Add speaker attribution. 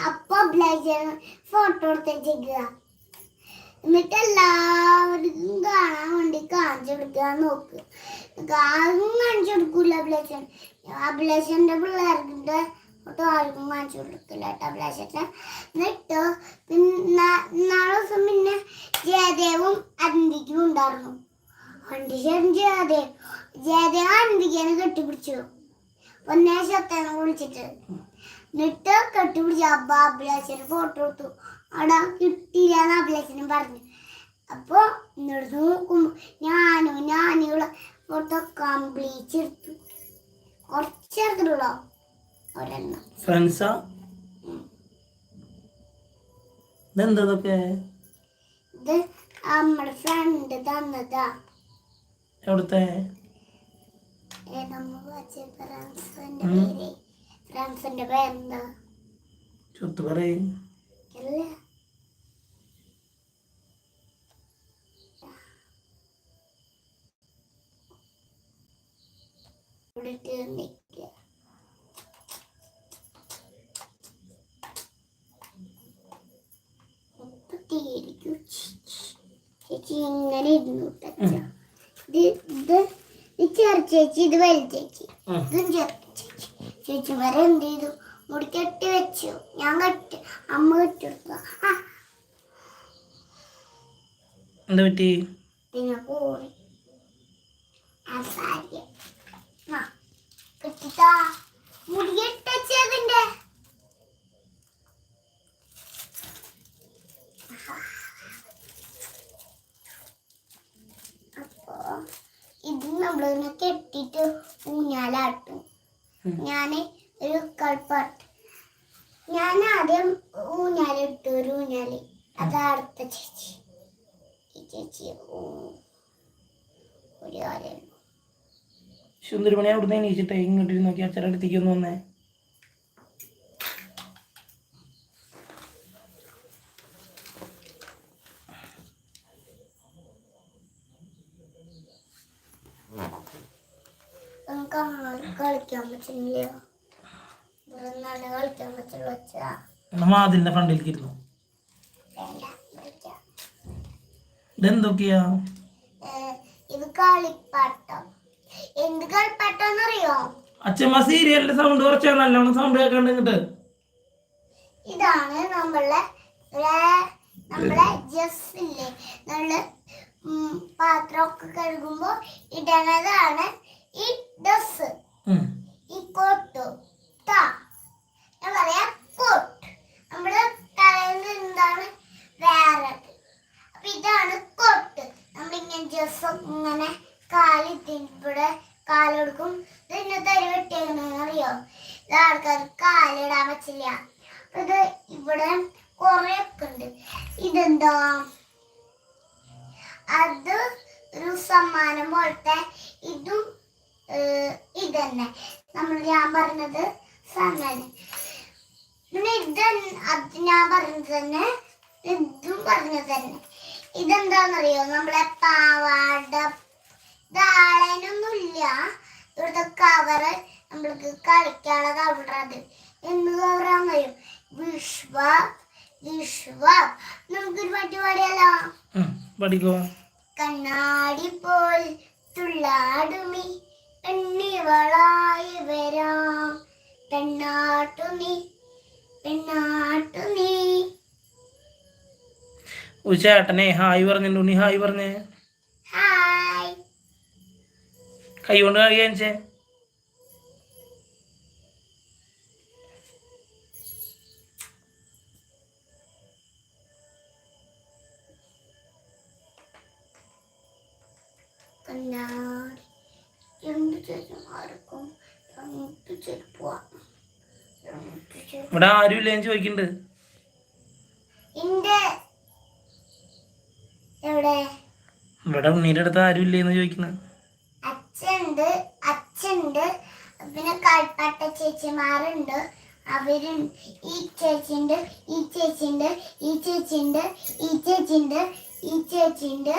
Speaker 1: അപ്പൊ ഫോട്ടോ എടുത്തേക്കുക. എന്നിട്ട് എല്ലാവർക്കും കാണാൻ വേണ്ടി കാണിച്ചു കൊടുക്കാൻ നോക്ക്. ആർക്കും കാണിച്ചു കൊടുക്കൂല അഭിലാഷൻ. അഭിലാഷന്റെ പിള്ളേർക്കിന്റെ ഫോട്ടോ ആർക്കും കാണിച്ചു കൊടുക്കില്ല കേട്ടോ അഭിലാഷന്റെ. എന്നിട്ട് നാളെ ദിവസം പിന്നെ ജയദേവും അന്തിക്കും ഉണ്ടായിരുന്നു. ജയദേവ് അന്തിക്കാനെ കെട്ടിപ്പിടിച്ചു. പൊന്നേശത്തേനെ വിളിച്ചിട്ട് എന്നിട്ട് കെട്ടിപ്പിടിച്ചു. അഭിലാഷന് ഫോട്ടോ എടുത്തു. അവിടെ കിട്ടിയില്ലാന്ന് അഭിലാഷനും പറഞ്ഞു. അപ്പൊ ഇന്നോട് നോക്കുമ്പോ ഞാനുള്ള ഫോട്ടോ കംപ്ലീറ്റ് എടുത്തു. കുറച്ചെടുത്തിട്ടുള്ളോ ഒരെണ്ണം.
Speaker 2: ഫ്രണ്ട്സാ ഇതെന്തൊക്കെ?
Speaker 1: ഇത് നമ്മുടെ ഫ്രണ്ട് തന്നതാ.
Speaker 2: എവിടുത്തെ?
Speaker 1: ഫ്രണ്ട്സിന്റെ പേരെന്താ?
Speaker 2: ചുത്ത് പറയും.
Speaker 1: ചേച്ചി ഇങ്ങനെ ഇരുന്നു. ഇത് ചെറു ചേച്ചി, ഇത് വലു ചേച്ചി, ഇതും ചെറു ചേച്ചി. ചേച്ചി വരെ എന്ത് ചെയ്തു? മുടി കെട്ടി വെച്ചു. ഞാൻ അമ്മ കെട്ടിയെടുത്തു.
Speaker 2: എന്താ പറ്റി?
Speaker 1: പിന്നെ പോയി ആ സാരി കെട്ടിട്ടാ മുടി കെട്ടതിന്റെ. അപ്പൊ ഇത് നമ്മളിങ്ങനെ കെട്ടിട്ട് ഊഞ്ഞാലാട്ടും. ഞാന് ഒരു കളിപ്പാട്ട്. ഞാൻ ആദ്യം ഊഞ്ഞാലിട്ടു, ഒരു ഊഞ്ഞാല്. അത് അടുത്ത ചേച്ചി. ഈ ചേച്ചി ഒരു കാര്യം
Speaker 2: സുന്ദരമണി അവിടുന്ന് എണീച്ചിട്ടേ ഇങ്ങോട്ട് നോക്കി അച്ഛൻ്റെ അടുത്തേക്ക് ഒന്ന് വന്നേ.
Speaker 1: കളിക്കാൻ പറ്റില്ല. കളിക്കാൻ പറ്റുള്ളൂ.
Speaker 2: അതിന്റെ ഫ്രണ്ടിലേക്ക് ഇരുന്നു. ഇതെന്തൊക്കെയാ?
Speaker 1: ഇത് കളിപ്പാട്ടം. എന്ത് കളിപ്പാട്ടോന്നറിയോ?
Speaker 2: അച്ഛമ്മ സീരിയലിന്റെ സൗണ്ട് കുറച്ചാ നല്ലോണം സൗണ്ട് കേൾക്കണ്ട് ഇങ്ങോട്ട്.
Speaker 1: ഇതാണ് നമ്മളെ ജസ്സില്ലേ, നമ്മള് പാത്രമൊക്കെ കഴുകുമ്പോ ഇടണതാണ് ഈ ഡ്രസ്, ഈ കോട്ട്. ഞാൻ പറയാ കോട്ട്. നമ്മുടെ തലയിൽ എന്താണ് വേറെ. അപ്പൊ ഇതാണ് കോട്ട്. നമ്മളിങ്ങനെ ഡ്രസ് ഇങ്ങനെ കാലിവിടെ കാലെടുക്കും. ഇത് ഇന്നത്തെ അരി വെട്ടിയെങ്ങനെയാണെന്ന് അറിയോ? ഇത് ആൾക്കാർക്ക് കാലിടാൻ പറ്റില്ല. അപ്പൊ ഇത് ഇവിടെ കൊറേ ഒക്കെ ഉണ്ട്. ഇതെന്താ? അത് ഒരു സമ്മാനം പോലത്തെ. ഇതും ഇതന്നെ ഞാൻ പറഞ്ഞത് സമ്മാനം. പിന്നെ അത് ഞാൻ പറഞ്ഞത് തന്നെ, ഇതും പറഞ്ഞത് തന്നെ. ഇതെന്താന്നറിയോ? നമ്മളെ പാവാട. ഇത് ആളേനൊന്നുമില്ല. ഇവിടുത്തെ കവറ് നമ്മൾക്ക് കളിക്കാനുള്ള കവറത്. എന്ത് കവറാന്ന് അറിയോ? വിശ്വ നമുക്കൊരു പാട്ട് പാടിയാലോ? കണ്ണാടി പോൽ തുള്ളാടുമി പെണ്ണിവളായി വരാം, പെണ്ണാട്ടു നീ.
Speaker 2: ചേട്ടനെ ഹായ് പറഞ്ഞിട്ടുണ്ടോ? നീ ഹായ് പറഞ്ഞേ.
Speaker 1: ഹായ്.
Speaker 2: കൈ കൊണ്ട് കാണിച്ചേ. ഇവിടെ ആരും ഇല്ലെന്ന് ചോദിക്കണ്ട്. ഇവിടെ ഉണ്ണീന്റെ അടുത്ത് ആരും ഇല്ലേന്ന് ചോദിക്കുന്നത്.
Speaker 1: അച്ഛണ്ട്, പിന്നെ കളിപ്പാട്ട ചേച്ചിമാരുണ്ട്. അവരുണ്ട്. ഈ ചേച്ചിണ്ട്, ഈ ചേച്ചിണ്ട്, ഈ ചേച്ചിണ്ട്, ഈ ചേച്ചിണ്ട്, ഈ ചേച്ചിണ്ട്.